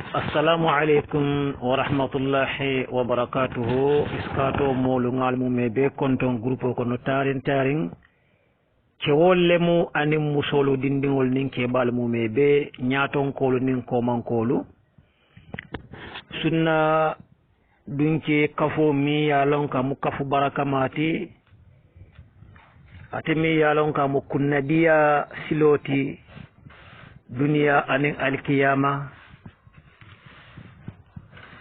Assalamu alaikum wa rahmatullahi wa barakatuhu. Iskato molu ngalmu mebe konton grupo kono tarin cewole mu anim musolu dindingol nin kebal mu mebe nyaton kolu nin komankolu sunna dunke kafo mi yalon ka mu kafu barakamati atemi yalon ka mu kunnabiya siloti duniya anin alkiyama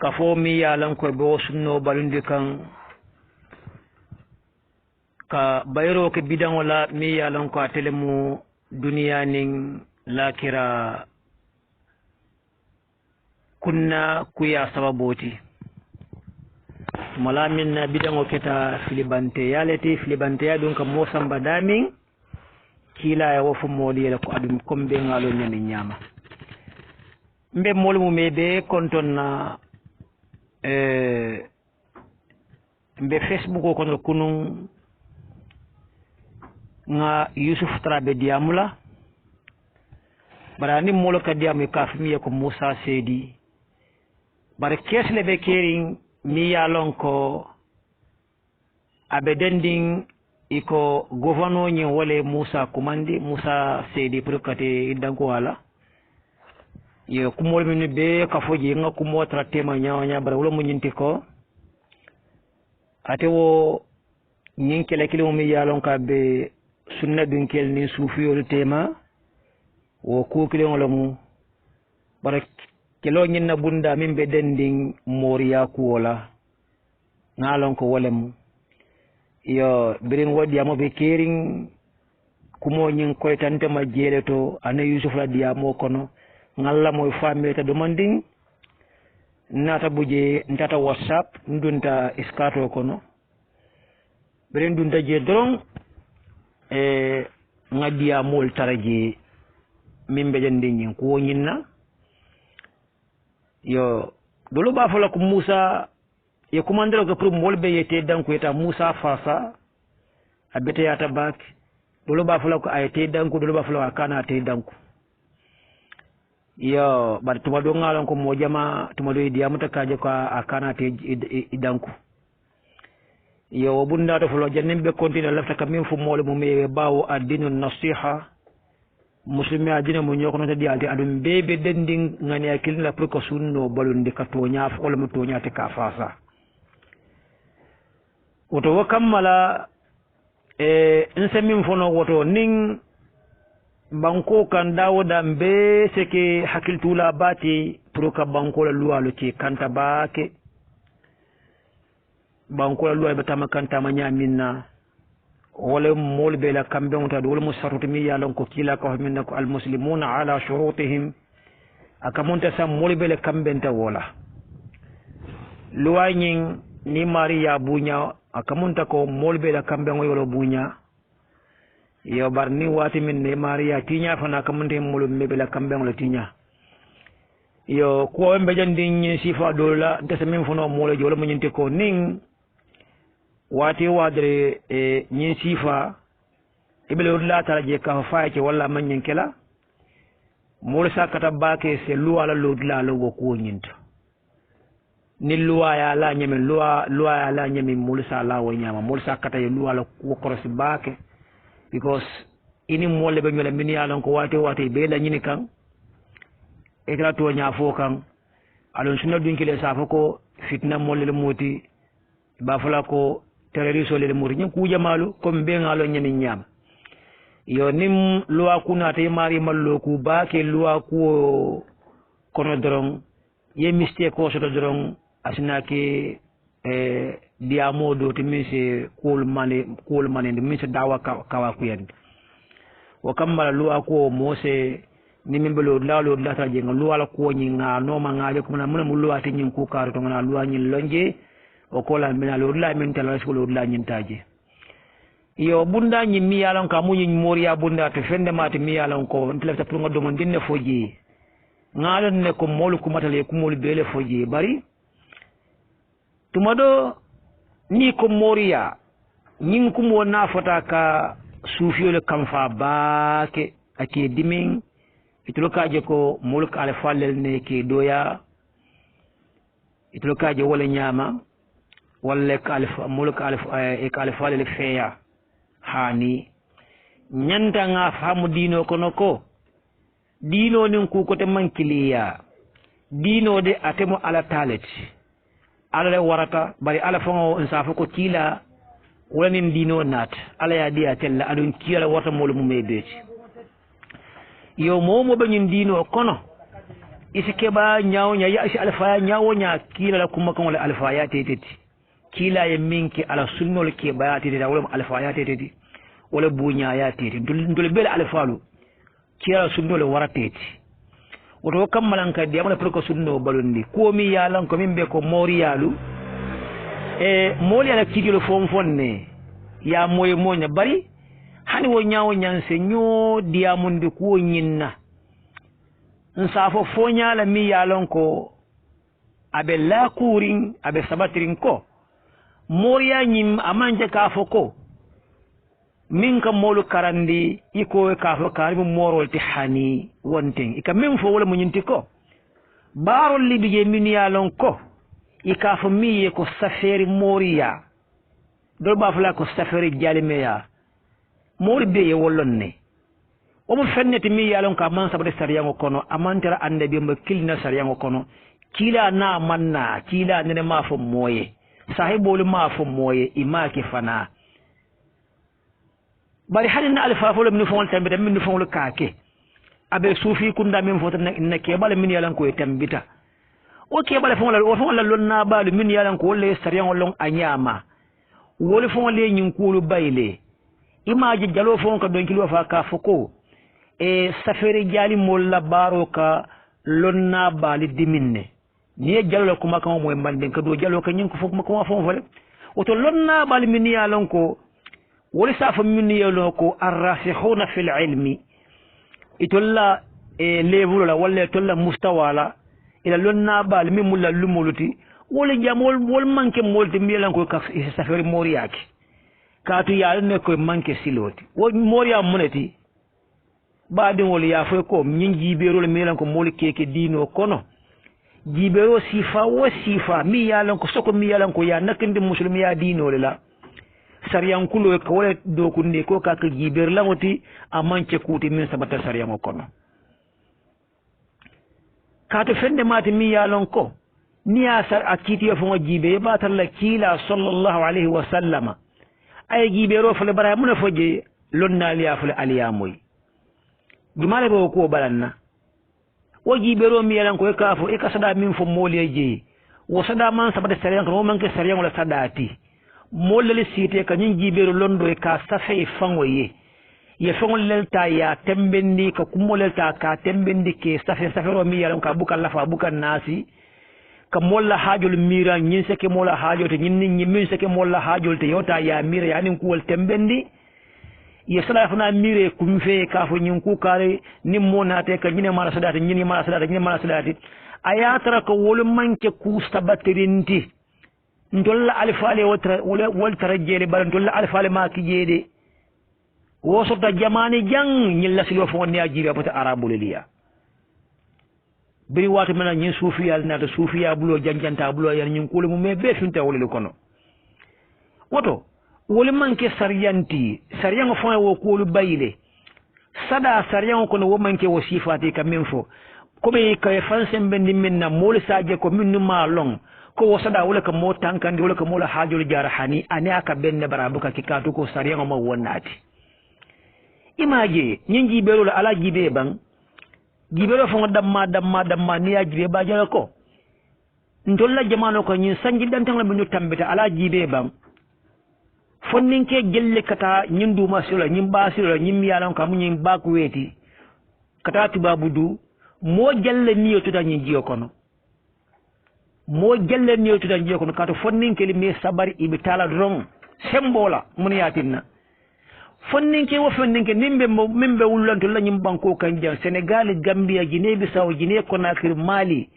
kafo mi yalan ko bo sunno balundi kan ka bayro ke bidan wala mi yalan ko atelemu duniya nin lakira kunna kuya sababoti malamin na bidan o keta filibante yaleti filibante ya dun kam mosam badamin kila ya wofu moli la ko adum kombe ngalo nyami nyama mbe mol mu mebe konton na mbe Facebook ko no kunun nga Yusuf Trabe diamula barani molo ka diamu ka fimi ko Musa Sedi bare kesle be kering mi yalon ko abedending iko gouverneur nyi wole Musa Kumandi Musa Sedi prokate danko wala yo kumol min be ka foji nga kumo traité ma nyawanya bara wala mu nyinti ko ate wo nyinkele kilo mi yalon ka be sunna dun kel ni sufi yo tema wo ku kilo ngolo mu bara kilo nyinna bunda min be dending moriya ku wala ngalon ko wala mu yo birin wodi amo be kering kumo nyin koy tante ma jeleto ana Yusuf la diamo kono ngalla moy fameta demanding nata buje ntata WhatsApp ndunta iskato kono beren dunta je dron ngadia mol taraje mimbe jandin ko nyinna yo dolo ba fala ko Musa ye kumandero ko pour molbe yete danko eta Musa fasa abete yata bak dolo ba fala ko ayete danko dolo ba fala kana te danko yo bar tuma do ngalon ko mo jama tuma do diamu takaje ko akana te idanku yo bunda to fulo jannim be continue lafta kam fu mole mo me bawo adinu nasiha muslimi adina mo nyoko no tadi alti adum bebe dending ngani akil la pour ko sunno balundi ka to nya fa wala mo to nya te ka fasa woto wakamala nsemin fono woto ning banko kan dawoda mbe seke hakiltula bati proka banko la lualo ke kanta baake banko la lualo batama kanta manya minna wala molbe la kambe muta wala musarrutu mi yalon ko kila ko minna ko al muslimuna ala shurutihim akamunta sam molbe la kambe nta wala luwanyin ni mariya bunya akamunta ko molbe la kambe ngoyolo bunya yo barni wati min ne Maria tinya fana kamunte mulu mebela kambeng lo tinya yo ko mbe jandi sifa dola ndese min fono molo jolo mo nyinte ko ning wati wadre nyi sifa ibele la tala je ka faaje wala man nyinkela molo sakata baake se luwala lodla lo go ko nyinto ni luwa ya la nyame luwa ya la nyame molo sa la wo nyama molo sakata yo luwala ko korosi baake because ini molle be nyola min yalon ko wate be la nyini kan e kala to nya fo kan alon sunna dun kile sa ko fitna molle le moti ba fala ko terroriste le moti nyen ku jamalu ko be ngalo nyini nyam yo nim luwa kuna te mari mallo ku ba ke luwa ku kono doron ye mistake ko so doron asina ke diamo do timise kul mane mi se dawa kawa kuyen wa kamala luwa ko mose ni min belo lalo lata je ngalo wala ko nyinga no ma ngaje ko na mun luwa te nyin ku kar to ngana luwa nyin lonje o ko la min lo la min tala ko lo la nyin taje yo bunda nyi mi yalon ka munyi moriya bunda to fende mate mi yalon ko ntlefta pour ngodo mon dinne foji ngalon ne ko molu ku matale ku molu bele foji bari tumado ni ko moriya nyin kum wona fota ka sufiyole kamfa baake ake dimin itulo kaje ko mulk ala fallel ne ke doya itol kaje wala nyama wala kalif mulk alif e kalif wala feya hani nyanta nga famu dino kono ko dino nin ku ko te mankiliya dino de atemo ala taleti ala le warata bari ala fango nsafa ko kila wala nin dino nat ala ya dia tella adun kila wata molu mu mebeti yo momo banyin dino kono isike ba nyaaw nya ya isi alfa nyaawo nya kila la kuma kan wala alfa ya teteti kila ye minki ala sunnol ke ba teteti wala alfa ya teteti wala bunya ya teteti dul bel alfalu kila sunnol wara teteti woto kammalan ka di amala ko sunno balundi ko mi yalan ko min be ko moriyalu moli ala kidilo fonne ya moye monya bari hani wo nyaawo nyanse nyo diamundi ko nyinna nsafo fonya la mi yalon ko abe la kurin abe sabatirin ko moriya nyim amanje ka foko min ka molu karandi iko ka fo karimu morol ti hani wonten ika min fo wala munyinti ko barol libije min yalon ko ika fo mi ko saferi moriya do ba fala ko saferi jalimeya mori be wollonne omo fenneti mi yalon ka man sabade sariyango kono amantara ande be mo kilna sariyango kono kila na manna kila nene ma fo moye sahibolu ma fo moye imake fana bari hadina alfa fo min fo tambe min fo kaake abe sufi kunda min fo tan ne ke bala min yalan ko tambita o ke bala fo la lonna balu min yalan ko le sariyango lon anyama woli fo le nyin kulu bayle imaji jalo fo ko don kilo fa ka foko safari jali molla baro ka lonna bali diminne ni jalo kuma kan mo mbande ka do jalo ka nyin ko fo kuma fo fole oto lonna bali min yalon ko woli safa min yalon ko arrasikhuna fil ilmi itolla level la walla tolla mustawala ila lonna bali min mulla lumuluti woli jamol wol manke molti mi yalon ko ka safari moriyaki kaatu yalne ko manke siloti wo moriya muneti baadin wol ya fo ko nyin jibero le melan ko mol keke dino kono jibero sifa wo sifa mi yalan ko soko mi yalan ko ya nakinde muslimi ya dino le la sariyan kulo ko wala do ko ne ko ka jiber la ngoti amanche kuti min sabata sariyan kono kaatu fende mati mi yalan ko ni asar akiti fo jibe ba tan la kila sallallahu alaihi wa sallama ay jibero fo le bara mun foje lonna liya fo le aliyamoy jumale bo ko balanna wo jibero mi yalan ko kafo e kasada min fo mole je wo sada man sabade sariyan ko man ke sariyan wala sadati mole le site ka nyin jibero londo e ka safe fangoye ye fongol lelta ya tembendi ka kumolel ta ka tembendi ke safe ro mi yalan ka bukan lafa bukan nasi ka molla hajol mira nyin seke molla hajol te nyin min seke molla hajol te yota ya mira yanin kuwol tembendi ye sala fana mire kumfe ka fo nyin ku kare nim monate ka nyine mala sadati nyine mala sadati ayatra ko wol manke ku sabatirinti ndolla alfale wol tarajele bal ndolla alfale ma ki jede wo sota jamani jang nyilla silo fo ne ajiba pata arabul liya biri watu mena nyin sufiya na to sufiya bulo janjanta bulo yan nyin kulu mu me be finta wol kono woto wol manke saryanti saryango fo wo kulu bayile sada saryango kono wo manke wo sifati kamen fo ko be kay fansen bendi minna mol saaje ko minnu ma long ko wo sada wala ka mo tankandi wala ka mo la hajul jarhani ani aka benne barabuka kikatu ko saryango ma wonnati imaje nyin jibelo la ala jibe bang jibelo fo damma ni ya jibe ba jala ko ndolla jamano ko nyin sanji dan tan la bu ñu tambita ala jibe bang fonnin ke gelle kata nyin du masula nyin basira nyin yalan ko nyin ba ko weti kata tibabudu mo jalle niyo to tan nyin jiyo kono mo jalle niyo to tan jiyo kono kato fonnin ke li me sabari ibitala ron sembola mun yatinna fonninke wo fonninke nimbe wullanto la nyim banko kanjan Senegal Gambia Guinea Bissau Guinea Conakry Mali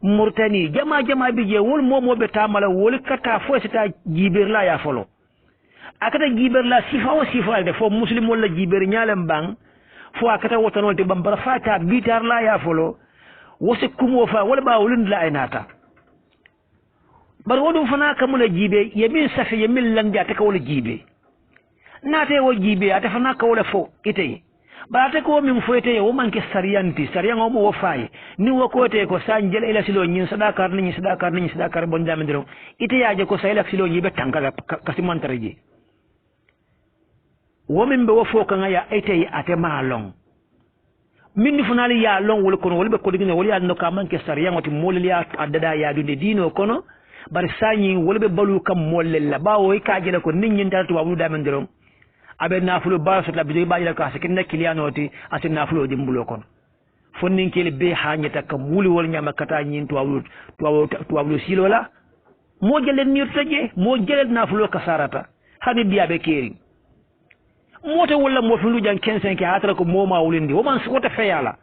Mauritanie jama bije wol momo be tamala wol kata fo sita jiber la ya folo akata jiber la sifa de fo muslim wala jiber nyalem bang fo akata wotanol te bambara fata bitar la ya folo wose kumo fa wala ba wulin la aynata bar wodum fana kamula jibe yemin safi yemin landi ataka wala jibe nate wo jibe ata fana ka wala fo ite ba ata ko min fo ite wo manke sariyanti sariyan o mo fay ni wo ko te ko sanjel ila silo nyin sadakar bon jamindiro ite yaaje ko sayla silo nyibe tankala kasiman tariji wo min be wo fo kan ya ite ate malong min funali ya long wol kono wol be ko digine wol ya no ka manke sariyan oti molli ya adada ya dunde dino kono bar sañi wol be balu kam mollel la bawo ka jela ko nit ñi dal tubabu da men dirom abe nafulo ba so la bi ba jela ka se ken kilianoti ati nafulo dimbulo kon fonnin kele be hañeta kam wuli wol ñama kata ñin tuwabu silo la mo jelen mir taje mo jelen nafulo kasarata hani biya be keri moto wala mo fi lu jan 15 ke hatara ko moma wulindi wo man wota feyala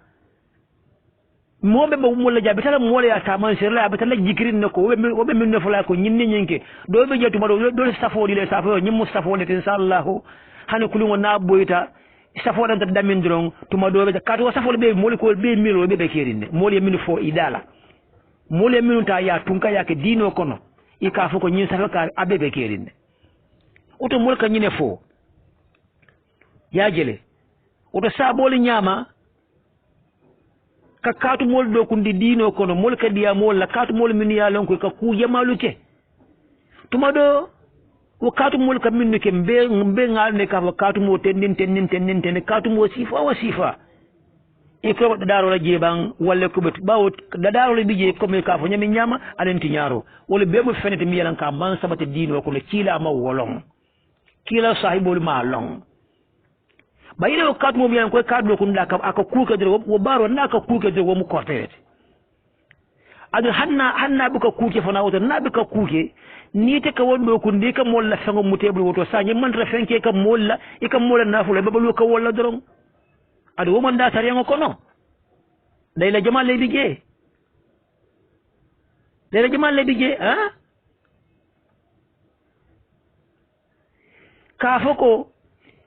mobe ba mo la jabe tala mo la ta man sir la be tala jikirin nako wobe min no fala ko nyinni nyinke do be jetu ma do safo di le safo nyim mustafa le tin sallahu hani kulungo na boyta safo dan damin dron tuma do be ka to safo be mo ko be miro be kerinde mo le min fo idala mo le min ta ya tunka ya ke dino kono ika fo ko nyin safo ka abe be kerinde oto mo ka nyine fo ya jele oto saboli nyama ka katu mol do kundi dino kono mol ka diya mol la katu mol min ya lon ko ka ku jamaluke tuma do wo katu mol ka min ke mbe ngal ne ka katu mo tenin katu mo sifa e ko daro la jeban walla ko bet bawo daro la bije ko me ka fo nyami nyama alenti nyaro wala be mo fenete mi yalan ka man sabata dino kono kila ma wolong kila sahibul ma long bayile o katu mo mi ko kadu ko ndaka aka kuuka dir wo baro naka kuuka dir wo mu kortete adu hanna buka kuuke fana woto na buka kuuke ni te ka wondo ko ndi ka molla sango mutebul woto sañi man ra fenke ka molla e ka molla nafulo babalu ka wolla doron adu wo man da tariyango kono dayla jamal lay bije ha ka foko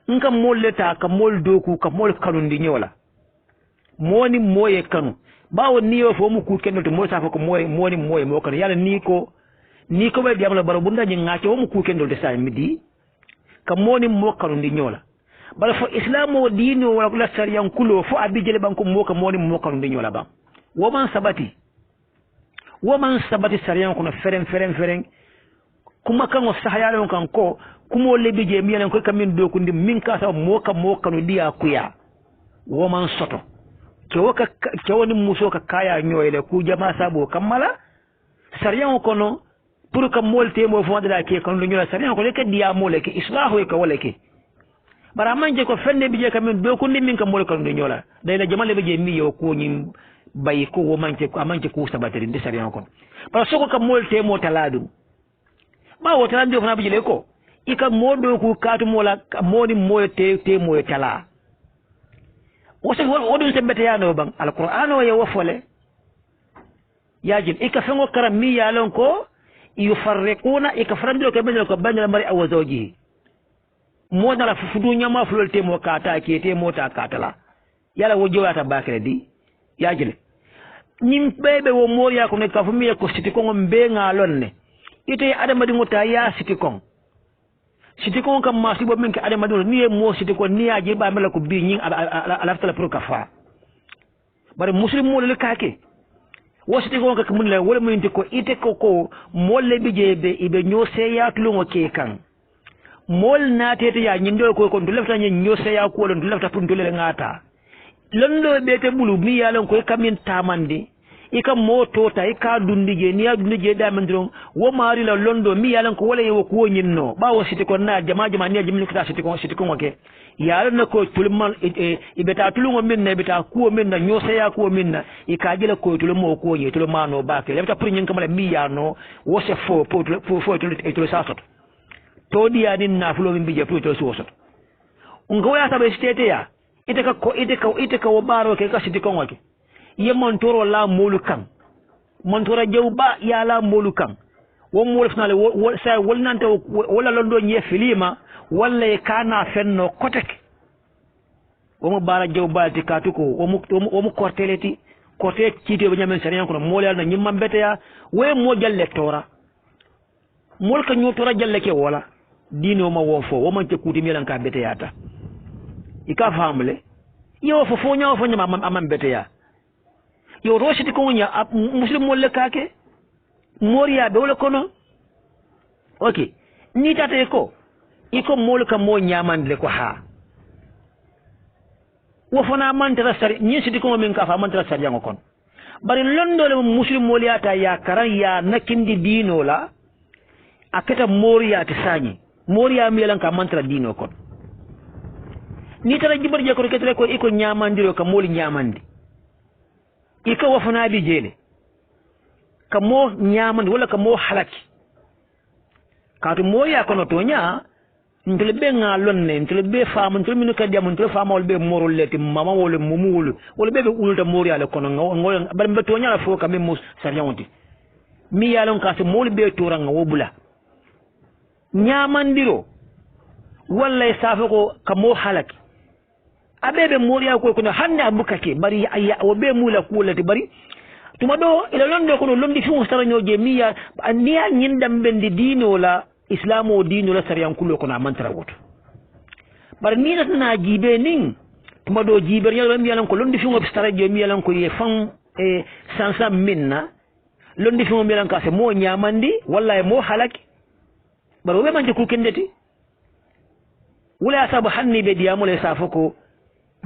nka molleta ka mol doku ka mol kanundi nyola moni moye kanu bawo niyo fo mu ku kendo to mo sa ko moye mo kan yalla ni ko be diamla baro bunda nyi ngati wo mu ku kendo de sa midi ka moni mo kanundi nyola bala fo islamo dino wala la sariyan kulo fo abijele banko mo ka moni mo kanundi nyola ba wo man sabati sariyan ko no feren kuma kan o sahayalo kan ko kumo lebi je miyan ko kamin do ko ndim min ka sa mo kanu diya kuya wo man soto ke woni muso ka kaya nyoyle ku jama sabo kamala sariyan ko no pour que molte mo fo da ke kan do nyola sariyan ko le ke diya mole ke islahu e ka wala ke bara manje ko fenne bi je kamin do ko ndim min ka mole kan do nyola day la jamal lebi je mi yo ko nyim bay ko wo manje ko sabateri ndi sariyan ko bara soko ka molte mo taladum ba wo talande fana bi je ko ika modo ku katu mola moni moyo te moyo tala wodun se bete yano bang alquran o yewo fole yajil ika fengo karam mi yalon ko yufarriquna ika frandiro ke benel ko banel mari awzoji modala fudu nyama fulol te mo kata ke te mota katala yala wo jowata bakre di yajil nim bebe wo moriya ko ne ka fumi ko siti ko ngombe ngalonne ite adama di ngota ya siti ko siti ko kam ma sibo men ke adama do ni mo siti ko ni aje ba mala ko bi nyin ala tala pour kafa bare muslim mo le kake wo siti ko ka mun la wala mun ti ko ite ko molle bi jebe ibe nyose ya tulungo ke kan mol na tete ya nyindo ko ndulefta nyose ya ko ndulefta pun dole ngata londo be te bulu mi yalon ko kamin tamande ika moto ta ika dundige ni dundige da mandron wo mari la londo mi yalan ko wala yewo ko nyinno bawo siti ko na jama ni jimni ko siti ko ngoke yalan na ko tulmal ibeta tulungo min na ibeta ko min na nyose ya ko min na ika jila ko tulmo ko nyi tulma no ba ke lebta pour nyin kamala mi yano wo se fo to sasot to dia din na fulo min bije pour to sosot ngo ya tabe stete ya ite ka wo baro ke ka siti ko ngoke ye montoro la molukan montora jewba ya la molukan wo mol finale wo sa wolnante wala londo nye filima wala kana fenno kotek wo mo bara jewba ti katuko wo mo korte kite be nyamen sariyan ko mo le na nyimma bete ya we mo jalle tora mol ka nyotora jalle ke wala dino ma wo fo wo man te kuti milan ka bete yata ika famle yo fo fo nya amam bete ya yo roshiti ko nya muslim molle kake moriya be wala kono okay ni tata ko iko mol ka mo nyamandle ko ha wo fona mantara sari ni sidi ko min ka fa mantara sari yango kon bari londole muslim moliyata ya karan ya nakindi dino la akata moriya ta sanyi moriya milan ka mantara dino kon ni tara jibar je ko ketre ko iko nyamandiro ka moli nyamandi iko wo fona bi jele ka mo nyamandi wala ka mo halaki ka to moriya kono to nya ndele be ngalonne ndele be faamu ndele minu kadi am ndele faamu be morol leti mama wala mumul wala be ulta mori ala kono ngol bar mbe to nyala fo kambe mus sariyonti mi yalon ka se mol be to ranga wobula nyamandiro walla safa ko kamo halaki abebe mori ko kono hande abukake bari ayya wobe mula kulati bari tuma do ila londo kono londi fi mustaranyoje mi ya niya nyindam bendi dino la islamo dino la sariyan kullo kono amantara woto bar ni na jibe nin tuma do jibe nyal mi yalan ko londi fi mo starajo mi yalan ko ye fam e sansa minna londi fi mo mi yalan ka se mo nyamandi wallahi mo halaki bar wobe manje ku kendeti wala sabu hanni be diamo le safoko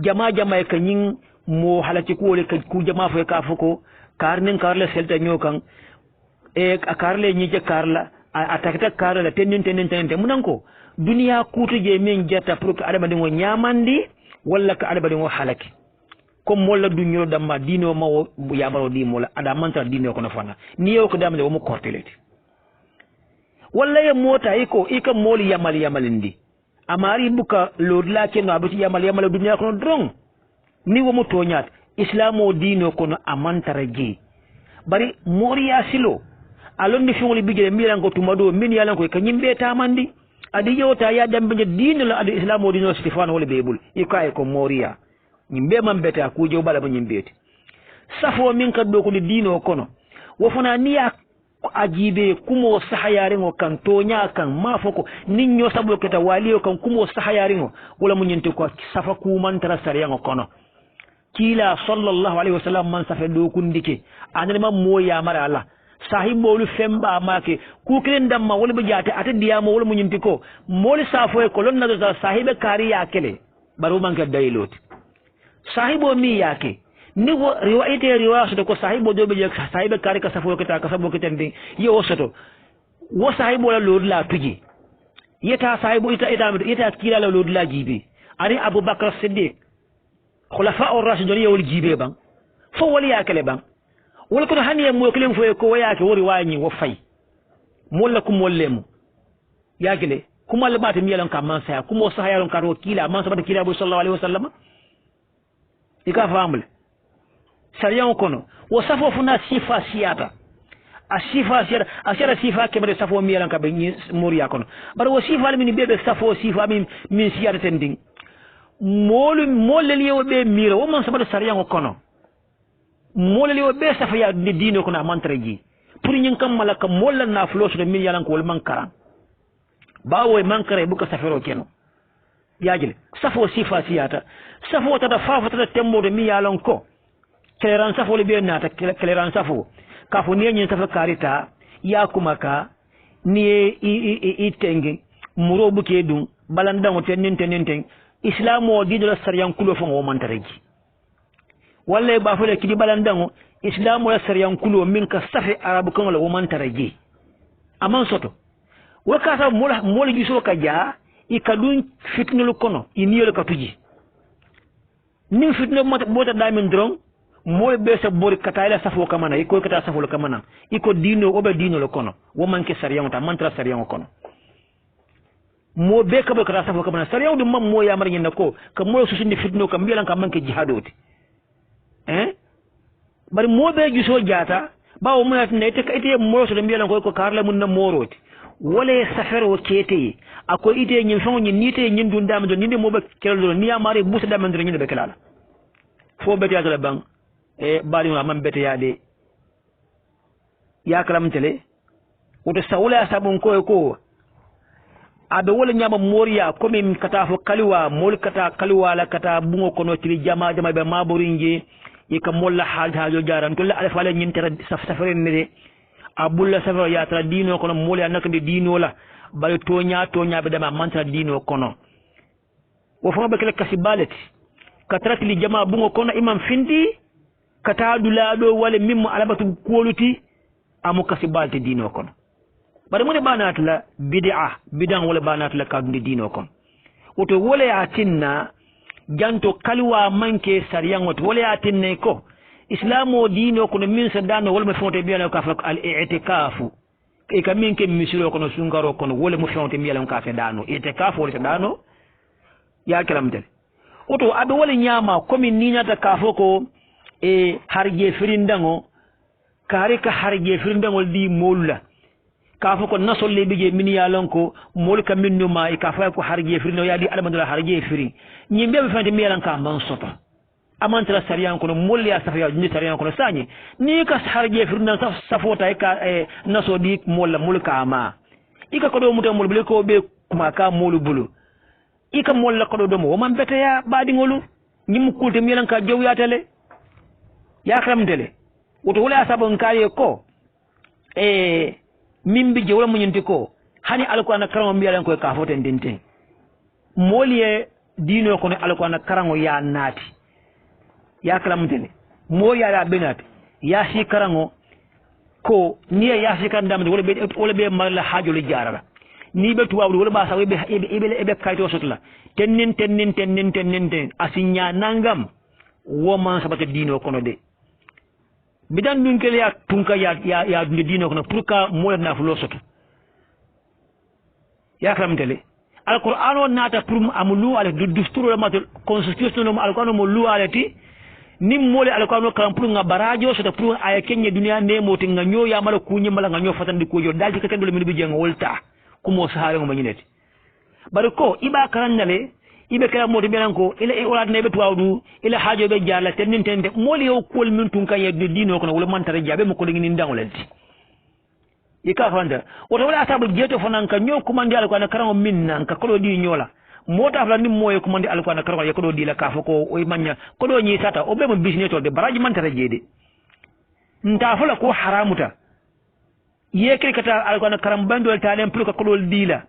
jama e kanyin mo halaki ko le ku jama fo ka foko karnin karla selta nyokan e karle nyije karla atakta karla tenin munan ko duniya kutu je min jetta pour que adama dingo nyamandi walla ka adama dingo halaki comme molla dunyo damma dino mawo yamaro di mola ada mantra dino ko na fana ni yow ko damde wo mo korteleti walla ye mota iko moli yamalindi amari buka lodla kenno abati yamal duniya ko drong ni wo mo toñat islamo dino kono amantara je bari moriya silo alondi fiŋoli bijele miran ko tumado min yalan ko kanyimbe tamandi adi yewta ya dambe dino la adi islamo dino stifano wala bebul ikaye ko moriya nyimbe man beta ku jew bala nyimbeti safo min kaddo ko dino kono wo fana niya ajibe kumo sahayare ngo kan tonya kan mafoko ninyo sabo keta waliyo kan kumo sahayare ngo wala munyente ko safa ku man tara sariya ngo kono kila sallallahu alaihi wasallam man safe do kundike anani mam moya mara Allah sahibolu femba make ku kiren damma wala be jate ata diyamo wala munyinti ko moli safo ko lon nado sahibe kari yakele baru man ka daylot sahibo mi yake ni wo riwaya soto ko sahibo do be je sahibe kari ka safo ka sabo ketende yo soto wo sahibo la lod la tuji yeta sahibo ita kila la lod la jibi ari abubakar siddiq khulafa ar-rashidun yawul jibe bang fo wali yakele bang wala ko hani mo kelem fo ko wayake wori wañi wo fay molla ko mollemu yakele kuma le bata mi yalan kam man sa kuma sa yaron karo kila man sa bata kila bu sallallahu alaihi wasallam ika famle sariyan kono wo safo funa sifa siyata asira sifa ke bare safo mi yalan ka be ni moriya kono bar wo sifa min bebe safo sifa min siyata tending molle yewo be mira wo man sa bata sariyan kono molali wo be safa ya ni dino ko na mantraji pour ñing kam malaka molal na floso de min yalan ko wal mankara bawo mankara bu ko safero keno yaajile safo sifa siyata safo tata fafa tata tembo de mi yalan ko kleran safo le be nata kleran safo ka fo ni ñin safa karita ya kuma ka ni i tengi muro bu ke dum balandango tenen islamo dido la sariyan kulo fo wo mantraji walla ba fole kidi balandango islamu ya sariyan kulo min ka safi arabu kan wala man taraji aman soto wakata mola giso ka ja ikadun fitnul kono iniyol ka tuji nim fitno mota damin dron moy be sa bori katayla safo kamana iko kata safo kamana iko dino obe dino lo kono wo man ke sariyan ta mantra sariyan kono mo be ka be kata safo kamana sariyan dum mam mo ya mar nyen ko ka mo susini fitno kam bilan kam man ke jihadoti bari mobe giso jata bawo mun atne ite mo so de mbilan ko karla mun na moroti wala safaro kete ako ite nyin fon nyin nite nyin dun dam do ninde mobe keldo ni amare busa dam ndre nyin be kelala fo beti ya bang bali ma man beti ya de ya kalam tele woto sawla sabon ko abe wala nyama moriya comme kata fo kaliwa mol kata kaliwa la kata bungo kono ci jama be maborinje e ka molla haajo jaran to la alfa wala nyintara safare ne abulla safare ya tra dino kono mol ya nakande dino la bal tonya be dama mantra dino kono wo fo be kala kasibalati katrat li jama bungo kono imam findi kata dulado wala mimmo alabatu koluti amu kasibalati dino kono bare mo ne banatla bid'an wala banatla kadunde dino kon woto wala ya tinna janto kalwa manke sariyangot wala ya tinne ko islamo dino kono min sadano wala mo fonte biya ka fa al i'tikafu e ka min ke misiro kono sungaro kono wala mo fonte biya ka fa dano i'tikafu wala dano ya kalamtel woto abe wala nyama komi ninyata kafo ko e harje firindango kare ka harje firindangol di molla kafo ko nasolle bije min ya lonko mol ka minnu ma e kafa ko harje firino ya di almadula harje firi nyimbe be fante mi yalan ka man soto amantra sariyan ko mol ya safa ni sariyan ko sañi ni ka harje firino safota e ka naso di mol ka ma ika ko do mutam mol bele ko be kuma ka molu bulu ika mol la ko do mo man bete ya badi ngolu nyim kulte mi yalan ka jow ya tele ya kramdele woto wala sabon kare ko mimbi je wala munyinti ko hani alquran karamo mbiyalan ko ka foten dinte moliye dino ko ne alquran karango ya nati ya kalamtene mo ya la benati ya shi karango ko ni ya shi kan dam wala be mala hajo li jarala ni be tuwa wala ba sawe be kayto sotla tennen asinya nangam wo man sabata dino kono de bidan dun kele ya tunka ya dino kono pour ka mo na fu lo soto ya kramtele alquran on nata pour amulu ala dusturu ma constitution no alquran mo lu alati nim mole alquran kan pour nga barajo soto pour ay kenye dunia ne moti nga nyo ya mala kunyi mala nga nyo fatandi ko jo daji ka tendol min bi jenga wolta kumo sahare mo nyineti bari ko iba karandale ibe kala moti benan ko ila e olat ne be tuwadu ila hajo be jala tenin tende moli yo kol min tun kan yedde dino kono wala man tare jabe mo ko ngi nin dangolenti ika fanda woto wala asabu jeto fanan ka nyo ko mandi alko na karango minna ka ko di nyola mota fala nim moye ko mandi alko na karango ko di la ka fako o manya ko do nyi sata o be mo business to de baraji man tare jede nta fala ko haramuta yeke kata alko na karam bandol talen pour ko di la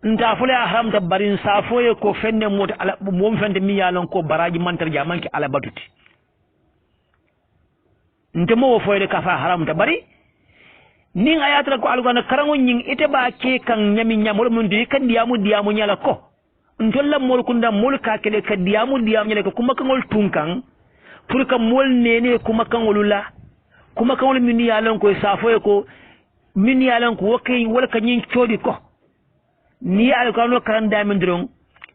nta fula haramta barin safoye ko fenne mota ala mom fende mi yalon ko baraji mantar jamanki ala batuti nte mo foyde ka fa haramta bari nin ayatra ko algona karango nyin ite ba ke kan nyami nyamol mun di kan diamu nyala ko ntolla mol kunda mol ka kele ka diamu nyala ko kuma kan ngol tunkan pour ka mol nene kuma kan ngolula kuma kan ngol min yalon ko safoye ko min yalon ko wakay wala ka nyin chodi ko ni alquran karan damen dron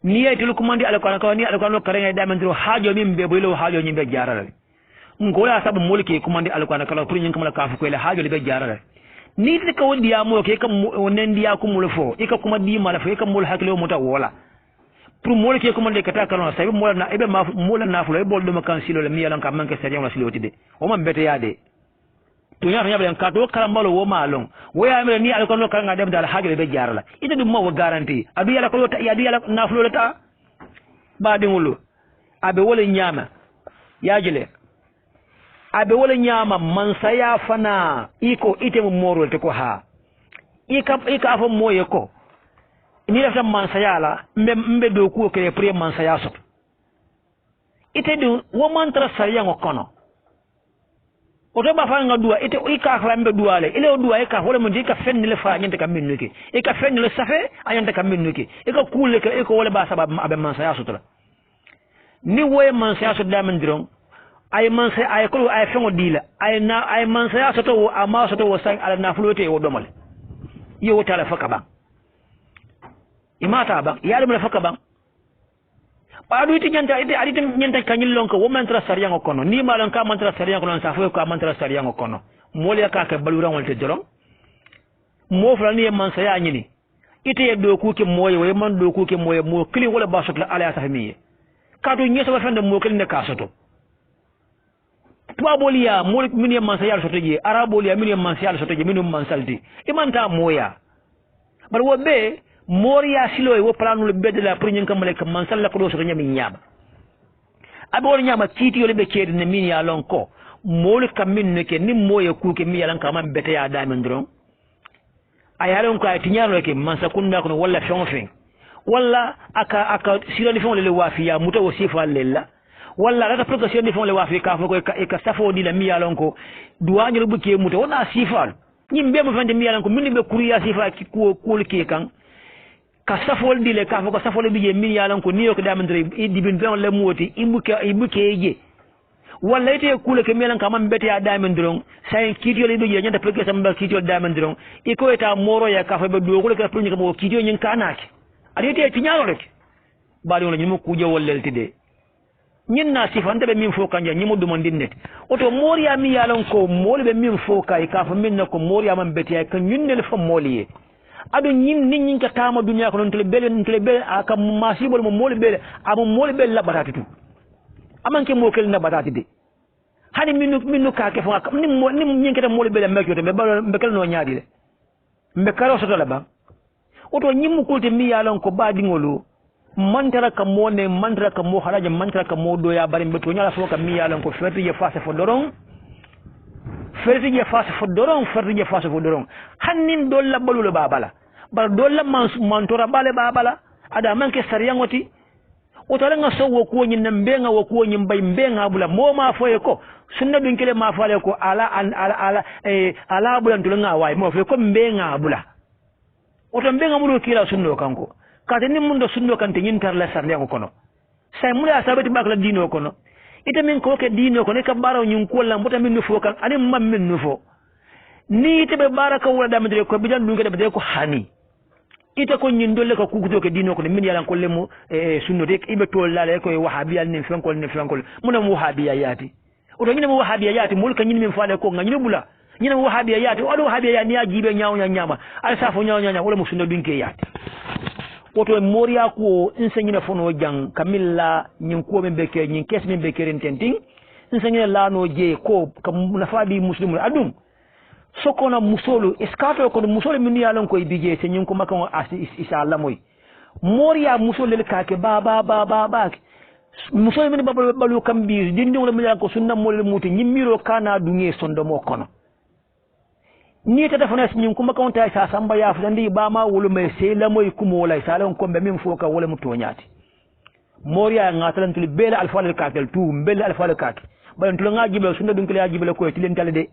ni yetul ko mandi alquran ko ni alquran karan damen dron haajo min be boylo haajo nyimbe jarala ngola sabu mulki ko mandi alquran kala pour nyin kamala kafu ko le haajo be jarala ni de ko wodi ya mo ke kam wonen dia ko mulo fo ika kuma di mala fo ika mul haklo mota wala pour mulki ko mandi kata kala sabu mola na ebe ma mola na fo e bol do makan silo le mi yalan kam manke sariya wala silo tide o man bete yade to nya nya ben kato karambalo wo malon wo ya mere ni alko no kanga dem dal hagere be jarala ite dum mo garanti adu yala ko ta ya di yala na flo ta ba de ngulu abe wala nyama ya jele abe wala nyama man saya fana iko ite mo morol te ko ha ika fo moye ko ni la man saya la mbe do ku ke pre man saya so ite du wo man tra sariya ngokono oto ba fa nga duwa ite ika fa mbe duwale ile duwa ika wala mo dika fenni le fa nyante kam minnuki ika fenni le safe ayante kam minnuki ika kuule ke iko wala ba sabab abe man sa yasutra ni woy man sa yasu damen diron ay man sa ay ko ay fengo dila ay na ay man sa yasu to ama so to sang ala na flote wo domal yo tala faka ba imata ba ya dum la faka ba adu iti nyanta ite adite nyanta kanyil lonko wo mantra sariya ngokono ni malon ka mantra sariya ngokono sa fo ka mantra sariya ngokono mole ka ka balura wolte dorom mo fala ni man saya nyini ite do ku ke moye we man do ku ke moye mo kili wala basot la ala sa famiye ka do nyeso fende mo kili ne ka soto tubabolia mol min mansayal sotoje arabolia min mansayal sotoje min mansalti imanta moya bar wobe moria silo wo planul bedela pour nyen kamale kam mansal la ko do soto nyami nyaba abol nyama titi yo be cede ne min ya lon ko mol kam min ne ke nim moye kuke mi yalan kam bete ya damen dron ayalon ko ay tinyaro ke mansa kunna ko wala fonfen wala aka silo ni fon le wafiya muto wasifa lella walla rata progression ni fon le wafi ka fo ka safo di la mi yalon ko duwañu lu buke muto wona sifal ñimbe mo fande mi yalon ko min be kuriya sifa ki ko ke kan ka safo di le ka fo ko safo le bije mi yalon ko niyo ko damandre idi bin don le moti ibuke je walla ite kule ke mi yalon ka man bete ya damandron say kitiyo le bije ñanta progression ba kitiyo damandron iko eta moro ya ka fo be do ko le ka pour ñi ko kitiyo ñin kanaki adi ite tiñalo rek bali wala ñimo kujo wollel tide ñinna sifante be min fo kanja ñimo dum ndinnet oto moriya mi yalon ko moli be min fo kay ka fa min ko moriya man beti ay ka ñunnel fa moliye adu ñin nit ñi ka tama dunya ko non tele bele aka masibol mo moli bele amu moli bele la batati tu amanke mo kel na batati de hani minnu ka ke fa nim ñi ka moli bele mekyo te be kel no nyaadi de be karo soto la ba oto ñimmu kulte mi yalon ko baadi ngolo mantara ka mo ne mantara ka mo haraja mantara ka mo do ya bari mbeto nyala fo ka mi yalan ko ferti je face fo doron hannin do la balu babala bar do la mantora bale babala ada manke sariyangoti o tala nga so wo ko nyin mbenga wo ko nyin bay mbenga bula mo ma foye ko sunna bin kele ma fale ko ala bulan to nga way mo fe ko mbenga bula o to mbenga mudo kila sunno kanko kate ni mundo sunno kante nyintar la sarle ko kono say mula sabati bakla dino kono ita min ko ke dino kono ka baraw nyun ko la mbota min nufo kan ani mam min nufo ni ite be baraka wala damedre ko bidan dunga de ko hani ita ko nyin dolle ko kukuto ke dino kono min yalan ko lemu sunno de ibe to lale ko wahabiyal ni fenkol muna wahabiya yati o do nyina wahabiya yati mul ka nyin min faale ko ngani bula nyina wahabiya yati o do wahabiya ya ni ajibe nyaaw nyama al safo nyaaw wala mo sunno dunke yati woto moria ko insengina fono jang kamilla nyin ko men beke nyin kes men beke ren tenting insengina lano je ko kam nafadi muslimu adum sokona musolo eskato ko musolo min yalon ko bije se nyin ko makon isa Allah moy moria musolo le kake ba musolo min balu kambi dindi wala min ko sunna mol muti nyimmiro kana dunge sondo mo kono ni ta dafa nas nyin kuma kawanta sa samba ya fulandi ba ma wulu mai sai la moy kuma wala salon ko be min foka wala mutonyati moriya ngatalan tul bela alfal kakel tu bela alfal kak bayan tul nga jibe sunna dun kala jibe ko tilen tale de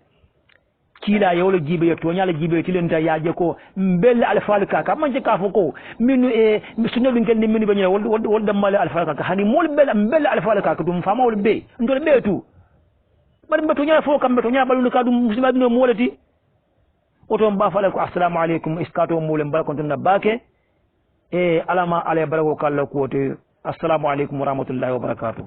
kila yawlo jibe ya tonyala jibe tilen ta yaje ko bela alfal kak man je ka foko minu sunna dun kelni minu banya wol damal alfal kak hani mol bela alfal kak dum fama wol be ndol be tu bar mbeto nya foka mbeto nya balu ka dum muslima dum molati oto mba fala ko assalamu alaikum iskato mulen barkon tan bake alama ala barako kallo ko te assalamu alaikum wa rahmatullahi wa barakatuh